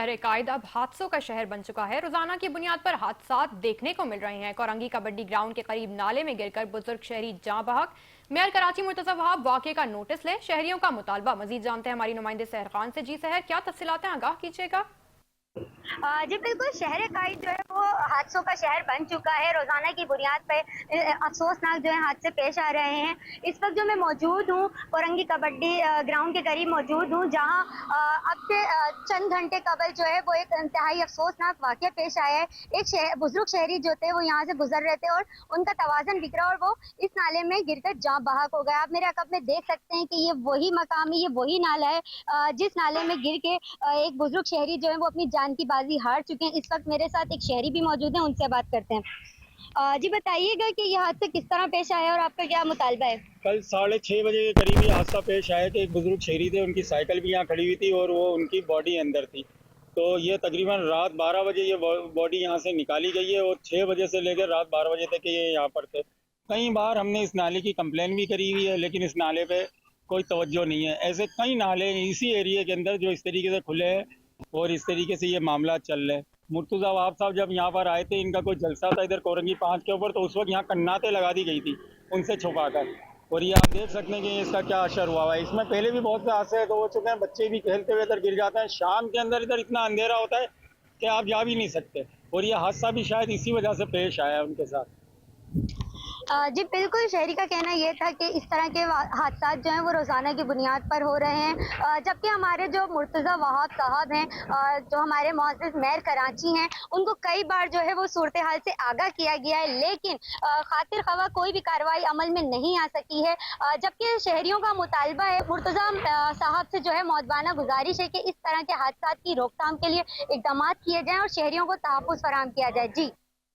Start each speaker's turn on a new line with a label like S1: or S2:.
S1: शहर कायद अब हादसों का शहर बन चुका है। रोजाना की बुनियाद पर हादसा देखने को मिल रहे हैं। कोरंगी कबड्डी ग्राउंड के करीब नाले में गिरकर बुजुर्ग शहरी जाँ बहक। मेयर कराची मुर्तजा वहाब वाक़े का नोटिस ले, शहरियों का मुतालबा। मजीद जानते हैं हमारी नुमाइंदे सहर खान से। जी सहर, क्या तफसीलात हैं, आगाह कीजिएगा।
S2: जी बिल्कुल, शहर काइद जो है वो हादसों का शहर बन चुका है। रोजाना की बुनियाद पर अफसोसनाक जो है हादसे पेश आ रहे हैं। इस वक्त जो मैं मौजूद हूँ कोरंगी कबड्डी ग्राउंड के करीब मौजूद हूँ, जहाँ अब से चंद घंटे कबल जो है वो एक इंतहाई अफसोसनाक वाक़या पेश आया है। एक बुजुर्ग शहरी जो थे वो यहाँ से गुजर रहे थे और उनका तवाज़न बिगड़ा और वो इस नाले में गिरकर जाँ बहक हो गया। आप मेरे अकब में देख सकते हैं कि ये वही मकाम है, ये वही नाला है जिस नाले में गिर के एक बुजुर्ग शहरी जो है वो अपनी जान की बाजी हार चुके हैं। इस वक्त मेरे साथ एक शहरी भी मौजूद है, उनसे बात करते हैं। जी बताइएगा कि यह हादसा किस तरह पेश आया और आपका क्या मुतालबा है?
S3: कल 6:30 बजे के करीब ये हादसा पेश आया कि एक बुजुर्ग शहरी थे, उनकी साइकिल भी यहाँ खड़ी हुई थी और वो उनकी बॉडी अंदर थी। तो ये तकरीबन रात 12 बजे ये बॉडी यहाँ से निकाली गई है और 6 बजे से लेकर रात 12 बजे तक ये यहाँ पर थे। कई बार हमने इस नाले की कंप्लेन भी करी हुई है, लेकिन इस नाले पे कोई तवज्जो नहीं है। ऐसे कई नाले इसी एरिया के अंदर जो इस तरीके से खुले हैं और इस तरीके से ये मामला चल रहे हैं। मुर्तजा वहाब साहब जब यहाँ पर आए थे, इनका कोई जलसा था इधर कोरंगी 5 के ऊपर, तो उस वक्त यहाँ कन्नाते लगा दी गई थी उनसे छुपाकर। और ये आप देख सकते हैं कि इसका क्या असर हुआ है। इसमें पहले भी बहुत से हादसे तो हो चुके हैं, बच्चे भी खेलते हुए इधर गिर जाते हैं। शाम के अंदर इधर इतना अंधेरा होता है कि आप जा भी नहीं सकते, और ये हादसा भी शायद इसी वजह से पेश आया उनके साथ।
S2: जी बिल्कुल, शहरी का कहना ये था कि इस तरह के हादसा जो हैं वो रोज़ाना की बुनियाद पर हो रहे हैं, जबकि हमारे जो मुर्तज़ा वहाब साहब हैं, जो हमारे मुअज़्ज़िज़ मेयर कराची हैं, उनको कई बार जो है वो सूरत हाल से आगाह किया गया है, लेकिन खातिर ख़वाह कोई भी कार्रवाई अमल में नहीं आ सकी है। जबकि शहरियों का मुतालबा है, मुर्तज़ा साहब से जो है मौदबाना गुजारिश है कि इस तरह के हादसा की रोकथाम के लिए इक़दामात किए जाएँ और शहरियों को तहफ़्फ़ुज़ फराहम किया जाए। जी।